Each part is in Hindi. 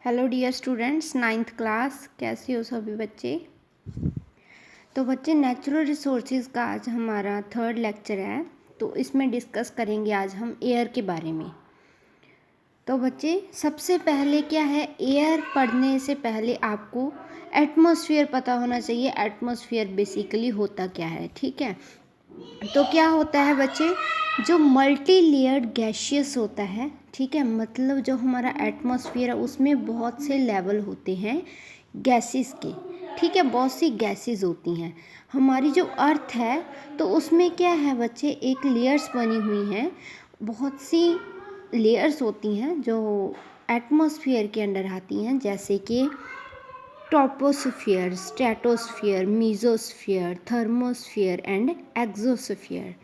Hello dear students, ninth class. कैसे हो सभी बच्चे? तो बच्चे, नेचुरल रिसोर्सेज का आज हमारा थर्ड लेक्चर है। तो इसमें डिस्कस करेंगे आज हम एयर के बारे में। तो बच्चे, सबसे पहले क्या है, एयर पढ़ने से पहले आपको एटमॉस्फेयर पता होना चाहिए। एटमॉस्फेयर बेसिकली होता क्या है, ठीक है? तो क्या होता है बच्चे, जो मल्टी लेयर्ड गैशियस होता है, ठीक है, मतलब जो हमारा एटमॉस्फेयर है उसमें बहुत से लेवल होते हैं गैसेस के, ठीक है, बहुत सी गैसेस होती हैं। हमारी जो अर्थ है तो उसमें क्या है बच्चे, एक लेयर्स बनी हुई हैं, बहुत सी लेयर्स होती हैं जो एटमॉस्फेयर के अंडर आती हैं, जैसे कि troposphere, stratosphere, mesosphere, thermosphere and exosphere.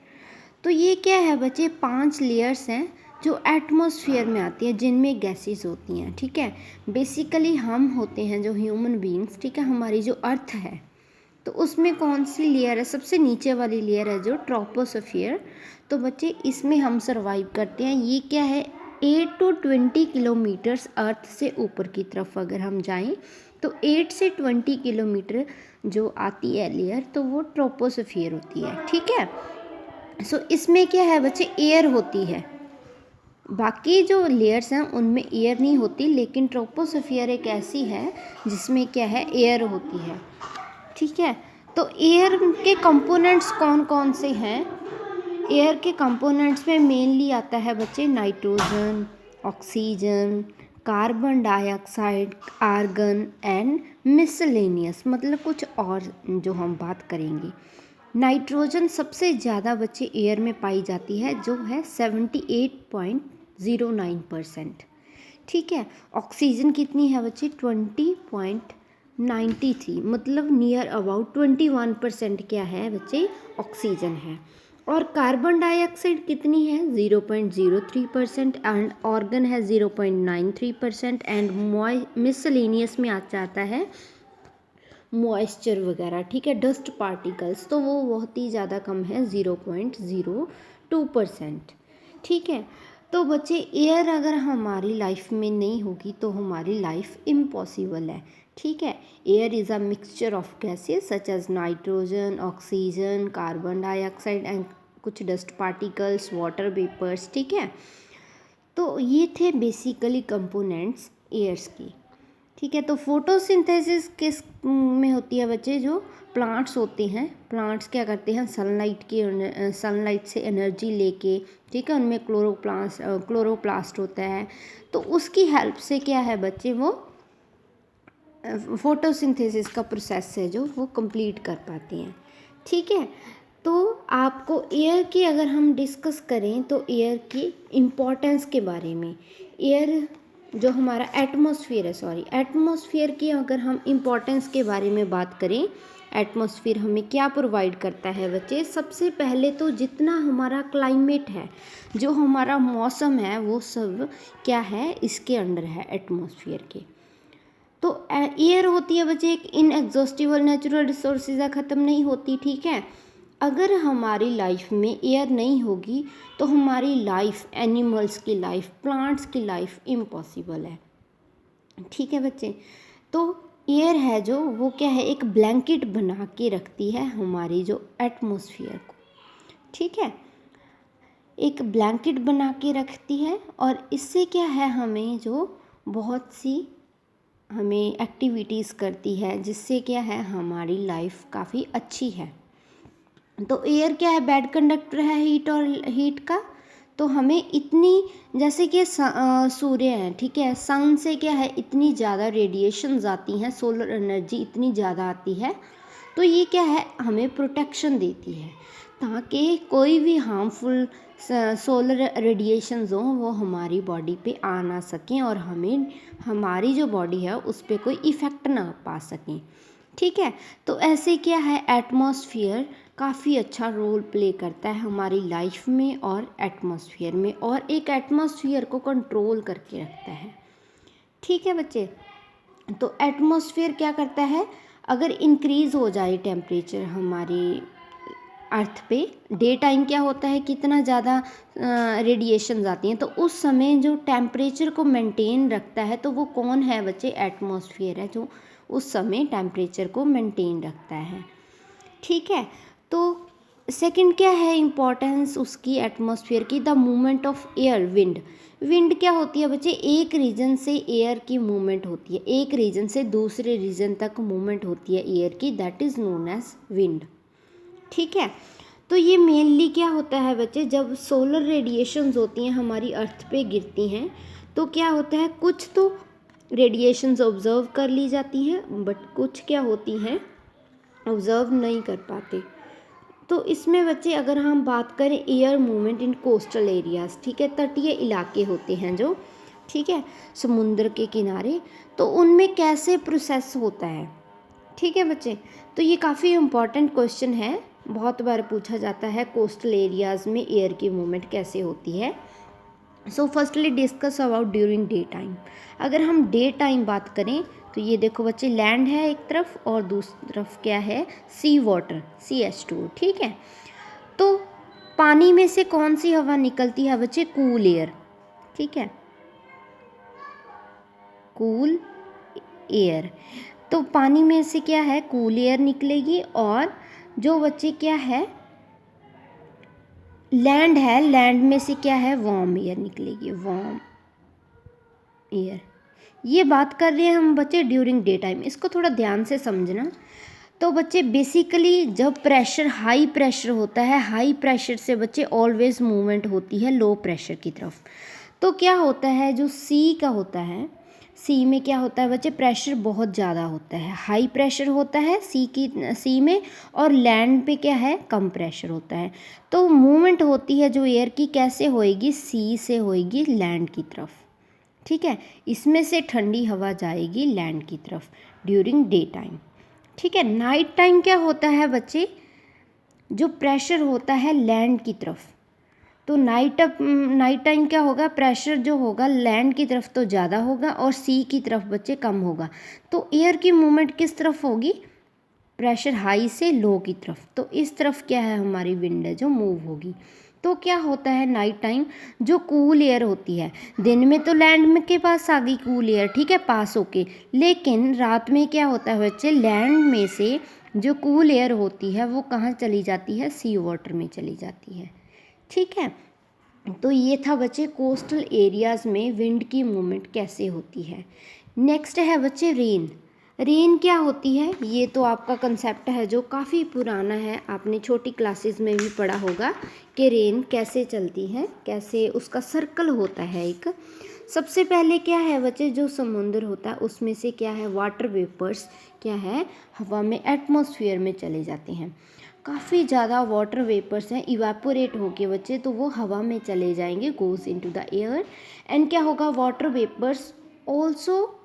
तो ये क्या है बच्चे, 5 लेयर्स हैं जो एटमॉस्फेयर में आती है, जिनमें गैसेस होती हैं, ठीक है। बेसिकली हम होते हैं जो ह्यूमन बीइंग्स, ठीक है, हमारी जो अर्थ है तो उसमें कौन सी लेयर है, सबसे नीचे वाली लेयर है जो ट्रोपोस्फियर। तो बच्चे, इसमें हम सरवाइव करते हैं। ये क्या है, 8 to 20 किलोमीटर्स अर्थ से ऊपर की तरफ अगर हम जाएं तो 8 से 20 किलोमीटर जो आती है लेयर, तो वो ट्रोपोस्फियर होती है, ठीक है। सो इसमें क्या है बच्चे, एयर होती है। बाकी जो लेयर्स हैं उनमें एयर नहीं होती, लेकिन ट्रोपोस्फियर एक ऐसी है जिसमें क्या है, एयर होती है, ठीक है। तो एयर के कंपोनेंट्स कौन कौन से हैं? एयर के कंपोनेंट्स में मेनली आता है बच्चे nitrogen, oxygen, carbon dioxide, argon and miscellaneous, मतलब कुछ और जो हम बात करेंगे। नाइट्रोजन सबसे ज़्यादा बच्चे एयर में पाई जाती है, जो है 78.09%, ठीक है। ऑक्सीजन कितनी है बच्चे, 20.93, मतलब नियर अबाउट 21% क्या है बच्चे, ऑक्सीजन है। और कार्बन डाइऑक्साइड कितनी है, 0.03%, एंड ऑर्गन है 0.93%, एंड मिसलेनियस में आ जाता है मॉइस्चर वगैरह, ठीक है, डस्ट पार्टिकल्स, तो वो बहुत ही ज़्यादा कम है, 0.02%, ठीक है। तो बच्चे, एयर अगर हमारी लाइफ में नहीं होगी तो हमारी लाइफ इम्पॉसिबल है, ठीक है। Air is a mixture of gases such as nitrogen, oxygen, carbon dioxide and कुछ डस्ट पार्टिकल्स, वाटर वेपर्स, ठीक है। तो ये थे बेसिकली कंपोनेंट्स एयर्स की, ठीक है। तो फोटोसिंथेसिस किस में होती है बच्चे, जो प्लांट्स होते हैं, प्लांट्स क्या करते हैं, सनलाइट से एनर्जी लेके, ठीक है, उनमें क्लोरोप्लास्ट होता है, तो उसकी हेल्प से क्या है बच्चे, वो फोटोसिंथेसिस का प्रोसेस है जो वो कंप्लीट कर पाते हैं, ठीक है। तो आपको एयर की अगर हम डिस्कस करें तो एयर की इम्पोर्टेंस के बारे में, एयर जो हमारा एटमॉस्फेयर की अगर हम इम्पोर्टेंस के बारे में बात करें, एटमॉस्फेयर हमें क्या प्रोवाइड करता है बच्चे। सबसे पहले तो जितना हमारा क्लाइमेट है, जो हमारा मौसम है, वो सब क्या है, इसके अंडर है, एटमॉस्फेयर के। तो एयर होती है बच्चे एक इनएग्जॉस्टिबल नेचुरल रिसोर्सेज है, ख़त्म नहीं होती, ठीक है। अगर हमारी लाइफ में एयर नहीं होगी तो हमारी लाइफ, एनिमल्स की लाइफ, प्लांट्स की लाइफ इम्पॉसिबल है, ठीक है बच्चे। तो एयर है जो, वो क्या है, एक ब्लैंकेट बना के रखती है हमारी जो एटमॉस्फेयर को, ठीक है, एक ब्लैंकेट बना के रखती है। और इससे क्या है, हमें जो बहुत सी हमें एक्टिविटीज़ करती है, जिससे क्या है, हमारी लाइफ काफ़ी अच्छी है। तो एयर क्या है, बैड कंडक्टर है हीट का। तो हमें इतनी, जैसे कि सूर्य है, ठीक है, सन से क्या है, इतनी ज़्यादा रेडिएशंस आती हैं, सोलर एनर्जी इतनी ज़्यादा आती है, तो ये क्या है, हमें प्रोटेक्शन देती है, ताकि कोई भी हार्मफुल सोलर रेडिएशंस हो वो हमारी बॉडी पे आ ना सकें, और हमें, हमारी जो बॉडी है उस पर कोई इफ़ेक्ट ना पा सकें, ठीक है। तो ऐसे क्या है, एटमॉस्फेयर काफ़ी अच्छा रोल प्ले करता है हमारी लाइफ में और एटमॉस्फेयर में, और एक एटमॉस्फेयर को कंट्रोल करके रखता है, ठीक है बच्चे। तो एटमॉस्फेयर क्या करता है, अगर इंक्रीज़ हो जाए टेम्परेचर हमारी अर्थ पे डे टाइम क्या होता है, कितना ज़्यादा रेडिएशन आती हैं, तो उस समय जो टेम्परेचर को मेंटेन रखता है तो वो कौन है बच्चे, एटमॉस्फेयर है जो उस समय टेम्परेचर को मेंटेन रखता है। ठीक है, तो सेकंड क्या है इम्पोर्टेंस उसकी एटमॉस्फेयर की, the movement of air, wind. Wind क्या होती है बच्चे, एक रीजन से एयर की मूवमेंट होती है, एक रीजन से दूसरे रीजन तक मूवमेंट होती है एयर की, that is known as wind. ठीक है, तो ये मेनली क्या होता है बच्चे, जब सोलर रेडिएशंस होती हैं हमारी अर्थ पे गिरती हैं तो क्या होता है, कुछ तो रेडिएशंस ऑब्जर्व कर ली जाती हैं बट कुछ क्या होती हैं ऑब्जर्व नहीं कर पाते। तो इसमें बच्चे अगर हम बात करें air movement in coastal areas, ठीक है, तटीय इलाके होते हैं जो, ठीक है, समुद्र के किनारे, तो उनमें कैसे प्रोसेस होता है। ठीक है बच्चे, तो ये काफ़ी इम्पॉर्टेंट क्वेश्चन है, बहुत बार पूछा जाता है कोस्टल एरियाज़ में एयर की मूवमेंट कैसे होती है। So firstly discuss about during day time. अगर हम डे टाइम बात करें तो ये देखो बच्चे, लैंड है एक तरफ और दूसरी तरफ क्या है, सी वाटर, CH2। ठीक है, तो पानी में से कौन सी हवा निकलती है बच्चे, कूल एयर। ठीक है, कूल एयर, तो पानी में से क्या है, कूल एयर निकलेगी, और जो बच्चे क्या है, लैंड है, लैंड में से क्या है, वार्म एयर निकलेगी, वार्म एयर। ये बात कर रहे हैं हम बच्चे ड्यूरिंग डे टाइम, इसको थोड़ा ध्यान से समझना। तो बच्चे बेसिकली जब प्रेशर, हाई प्रेशर होता है, हाई प्रेशर से बच्चे ऑलवेज मूवमेंट होती है लो प्रेशर की तरफ। तो क्या होता है, जो सी का होता है, सी में क्या होता है बच्चे, प्रेशर बहुत ज़्यादा होता है, हाई प्रेशर होता है सी में, और लैंड पे क्या है, कम प्रेशर होता है। तो मूवमेंट होती है जो एयर की, कैसे होएगी, सी से होएगी लैंड की तरफ। ठीक है, इसमें से ठंडी हवा जाएगी लैंड की तरफ ड्यूरिंग डे टाइम। ठीक है, नाइट टाइम क्या होता है बच्चे, जो प्रेशर होता है लैंड की तरफ, तो नाइट टाइम क्या होगा, प्रेशर जो होगा लैंड की तरफ तो ज़्यादा होगा और सी की तरफ बच्चे कम होगा। तो एयर की मूवमेंट किस तरफ होगी, प्रेशर हाई से लो की तरफ, तो इस तरफ क्या है, हमारी विंड है जो मूव होगी। तो क्या होता है नाइट टाइम, जो कूल एयर होती है, दिन में तो लैंड में के पास आ गई कूल एयर, ठीक है, पास होके, लेकिन रात में क्या होता है बच्चे, लैंड में से जो कूल एयर होती है वो कहाँ चली जाती है, सी वाटर में चली जाती है। ठीक है, तो ये था बच्चे कोस्टल एरियाज़ में विंड की मूवमेंट कैसे होती है। नेक्स्ट है बच्चे रेन। रेन क्या होती है, ये तो आपका कंसेप्ट है जो काफ़ी पुराना है, आपने छोटी क्लासेस में भी पढ़ा होगा कि रेन कैसे चलती है, कैसे उसका सर्कल होता है एक। सबसे पहले क्या है बच्चे, जो समुद्र होता है उसमें से क्या है, वाटर वेपर्स क्या है, हवा में एटमॉस्फेयर में चले जाते हैं। काफ़ी ज़्यादा वाटर वेपर्स हैं, इवापोरेट होके बच्चे तो वो हवा में चले जाएंगे, goes into the air, and क्या होगा, water vapours also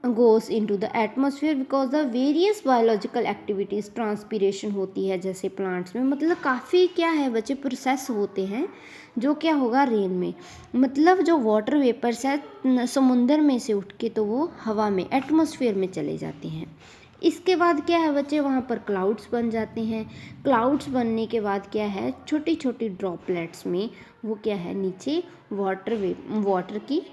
goes into the atmosphere because the various biological activities, transpiration होती है जैसे प्लांट्स में, मतलब काफ़ी क्या है बच्चे प्रोसेस होते हैं जो क्या होगा रेन में, मतलब जो वाटर वेपर्स है समुंदर में से उठ के तो वो हवा में एटमॉस्फेयर में चले जाते हैं। इसके बाद क्या है बच्चे, वहाँ पर क्लाउड्स बन जाते हैं, क्लाउड्स बनने के बाद क्या है, छोटी छोटी ड्रॉपलेट्स में वो क्या है, नीचे वाटर की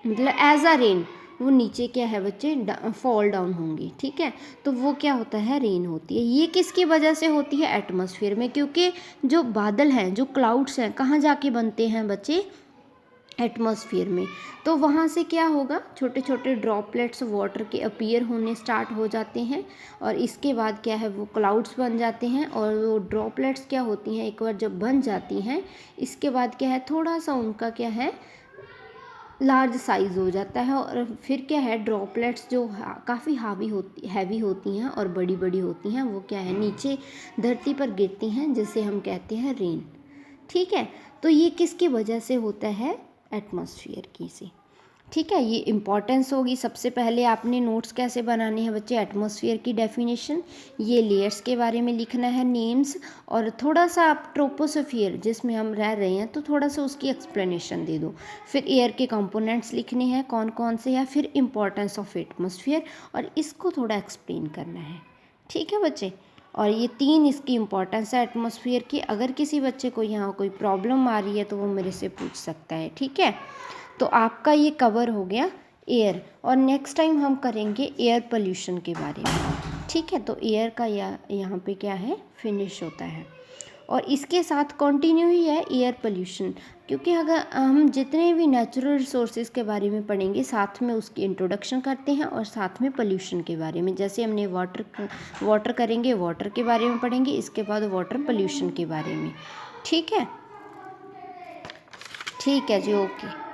मतलब एज अ रेन वो नीचे क्या है बच्चे, फॉल डाउन होंगी। ठीक है, तो वो क्या होता है, रेन होती है। ये किसकी वजह से होती है, एटमॉस्फेयर में, क्योंकि जो बादल हैं, जो क्लाउड्स हैं, कहाँ जाके बनते हैं बच्चे, एटमॉस्फेयर में। तो वहाँ से क्या होगा, छोटे छोटे ड्रॉपलेट्स वाटर के अपीयर होने स्टार्ट हो जाते हैं, और इसके बाद क्या है, वो क्लाउड्स बन जाते हैं, और वो ड्रॉपलेट्स क्या होती हैं, एक बार जब बन जाती हैं इसके बाद क्या है, थोड़ा सा उनका क्या है, लार्ज साइज़ हो जाता है, और फिर क्या है, ड्रॉपलेट्स जो काफ़ी हैवी होती हैं और बड़ी बड़ी होती हैं, वो क्या है, नीचे धरती पर गिरती हैं, जिसे हम कहते हैं रेन। ठीक है, तो ये किसकी वजह से होता है, एटमॉस्फेयर की से। ठीक है, ये इम्पॉर्टेंस होगी। सबसे पहले आपने नोट्स कैसे बनाने हैं बच्चे, एटमॉस्फेयर की डेफिनेशन, ये लेयर्स के बारे में लिखना है, नेम्स, और थोड़ा सा आप ट्रोपोस्फियर जिसमें हम रह रहे हैं तो थोड़ा सा उसकी एक्सप्लेनेशन दे दो। फिर एयर के कंपोनेंट्स लिखने हैं कौन कौन से हैं, फिर इम्पॉर्टेंस ऑफ एटमॉस्फेयर, और इसको थोड़ा एक्सप्लेन करना है। ठीक है बच्चे, और ये 3 इसकी इम्पोर्टेंस है एटमॉस्फेयर की। अगर किसी बच्चे को यहाँ कोई प्रॉब्लम आ रही है तो वो मेरे से पूछ सकता है, ठीक है। तो आपका ये कवर हो गया एयर, और नेक्स्ट टाइम हम करेंगे एयर पोल्यूशन के बारे में, ठीक है। तो एयर का यहाँ पे क्या है, फिनिश होता है। और इसके साथ कंटिन्यू ही है एयर पोल्यूशन, क्योंकि अगर हम जितने भी नेचुरल रिसोर्सेज के बारे में पढ़ेंगे साथ में उसकी इंट्रोडक्शन करते हैं और साथ में पोल्यूशन के बारे में। जैसे हमने वाटर करेंगे, वाटर के बारे में पढ़ेंगे, इसके बाद वाटर पोल्यूशन के बारे में, ठीक है। ठीक है जी, ओके।